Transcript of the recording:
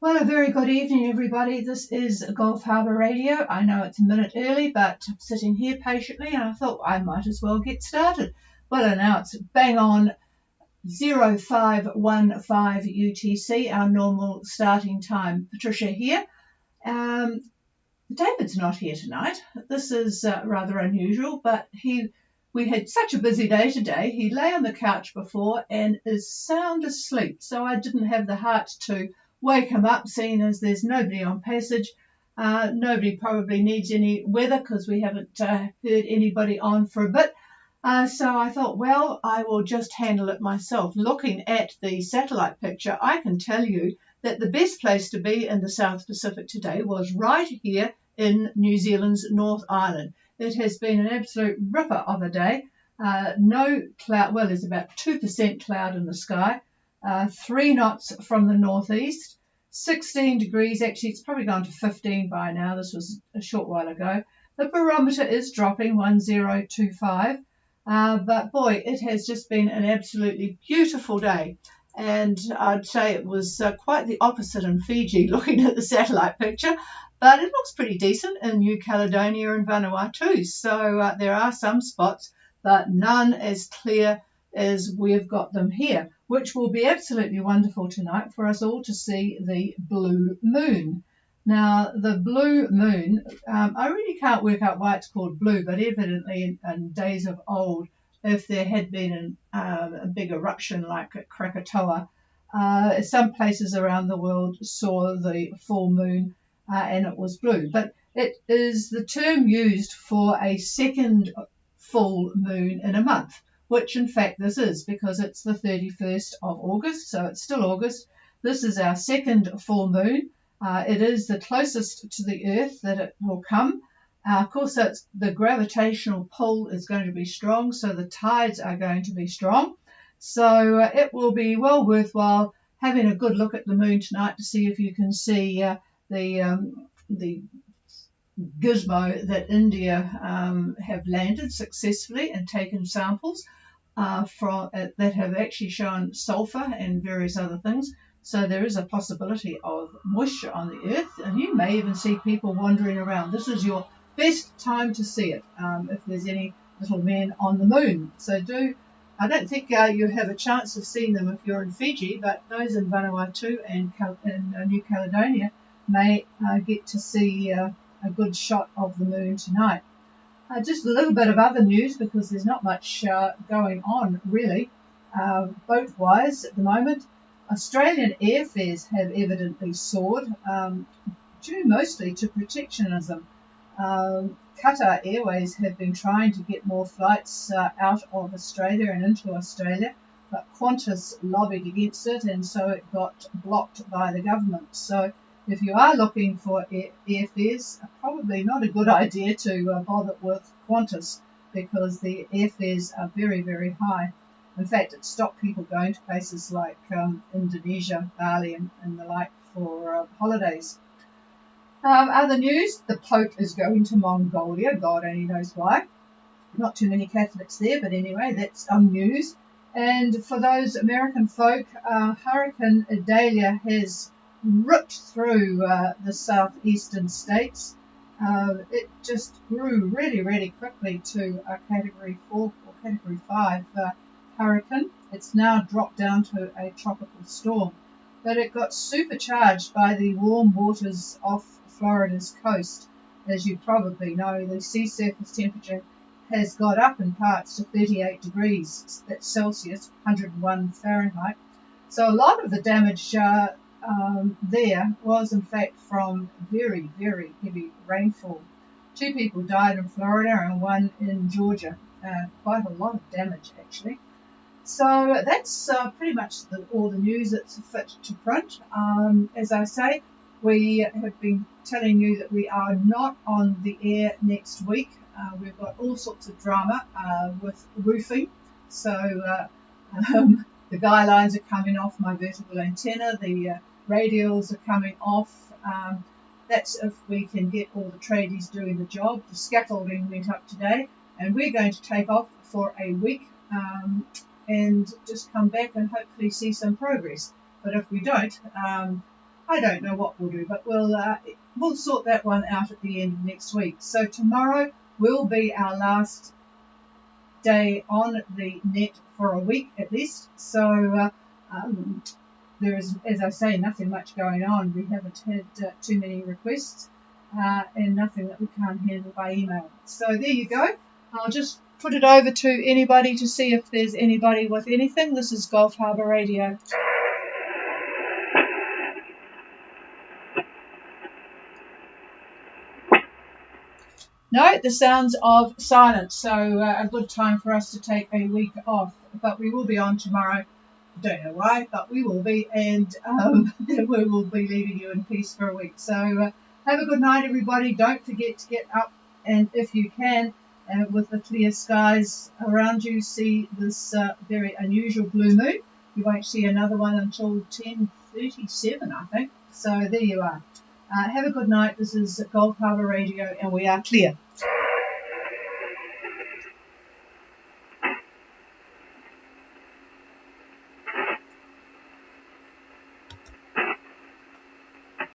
Well, a very good evening, everybody. This is Gulf Harbour Radio. I know it's a minute early, but I'm sitting here patiently, and I thought I might as well get started. Well, now it's bang on 0515 UTC, our normal starting time. Patricia here. David's not here tonight. This is rather unusual, but we had such a busy day today. He lay on the couch before and is sound asleep, so I didn't have the heart to wake him up, seeing as there's nobody on passage. Nobody probably needs any weather because we haven't heard anybody on for a bit. So I thought, well, I will just handle it myself. Looking at the satellite picture, I can tell you that the best place to be in the South Pacific today was right here in New Zealand's North Island. It has been an absolute ripper of a day. No cloud, well, there's about 2% cloud in the sky. 3 knots from the northeast, 16 degrees, actually it's probably gone to 15 by now, this was a short while ago. The barometer is dropping, 1025, but boy, it has just been an absolutely beautiful day, and I'd say it was quite the opposite in Fiji, looking at the satellite picture, but it looks pretty decent in New Caledonia and Vanuatu, so there are some spots, but none as clear as we've got them here, which will be absolutely wonderful tonight for us all to see the blue moon. Now, the blue moon, I really can't work out why it's called blue, but evidently in days of old, if there had been a big eruption like at Krakatoa, some places around the world saw the full moon and it was blue. But it is the term used for a second full moon in a month, which in fact this is, because it's the 31st of August, so it's still August. This is our second full moon. It is the closest to the Earth that it will come. Of course, the gravitational pull is going to be strong, so the tides are going to be strong. So it will be well worthwhile having a good look at the moon tonight to see if you can see the gizmo that India have landed successfully and taken samples that have actually shown sulfur and various other things. So there is a possibility of moisture on the Earth, and you may even see people wandering around. This is your best time to see it if there's any little men on the moon. So I don't think you have a chance of seeing them if you're in Fiji, but those in Vanuatu and New Caledonia may get to see a good shot of the moon tonight. Just a little bit of other news, because there's not much going on really boat-wise at the moment. Australian airfares have evidently soared, due mostly to protectionism. Qatar Airways have been trying to get more flights out of Australia and into Australia, but Qantas lobbied against it, and so it got blocked by the government. So if you are looking for airfares, probably not a good idea to bother with Qantas, because the airfares are very, very high. In fact, it stopped people going to places like Indonesia, Bali, and the like for holidays. Other news, the Pope is going to Mongolia. God only knows why. Not too many Catholics there, but anyway, that's news. And for those American folk, Hurricane Idalia has ripped through the southeastern states. It just grew really, really quickly to a Category 4 or Category 5 hurricane. It's now dropped down to a tropical storm. But it got supercharged by the warm waters off Florida's coast. As you probably know, the sea surface temperature has got up in parts to 38 degrees, that's Celsius, 101 Fahrenheit. So a lot of the damage there was in fact from very, very heavy rainfall. 2 people died in Florida and 1 in Georgia. Quite a lot of damage actually. So that's pretty much all the news that's fit to print. As I say, we have been telling you that we are not on the air next week. We've got all sorts of drama with roofing. So the guy lines are coming off my vertical antenna, the radials are coming off. That's if we can get all the tradies doing the job. The scaffolding went up today, and we're going to take off for a week and just come back and hopefully see some progress. But if we don't, I don't know what we'll do, but we'll sort that one out at the end of next week. So tomorrow will be our last day on the net for a week at least. So there is, as I say, nothing much going on. We haven't had too many requests and nothing that we can't handle by email. So there you go. I'll just put it over to anybody to see if there's anybody with anything. This is Gulf Harbour Radio. No, the sounds of silence. So a good time for us to take a week off. But we will be on tomorrow. Don't know why, but we will be. And we will be leaving you in peace for a week. So have a good night, everybody. Don't forget to get up. And if you can, with the clear skies around you, see this very unusual blue moon. You won't see another one until 10:37, I think. So there you are. Have a good night. This is Gulf Harbour Radio, and we are clear.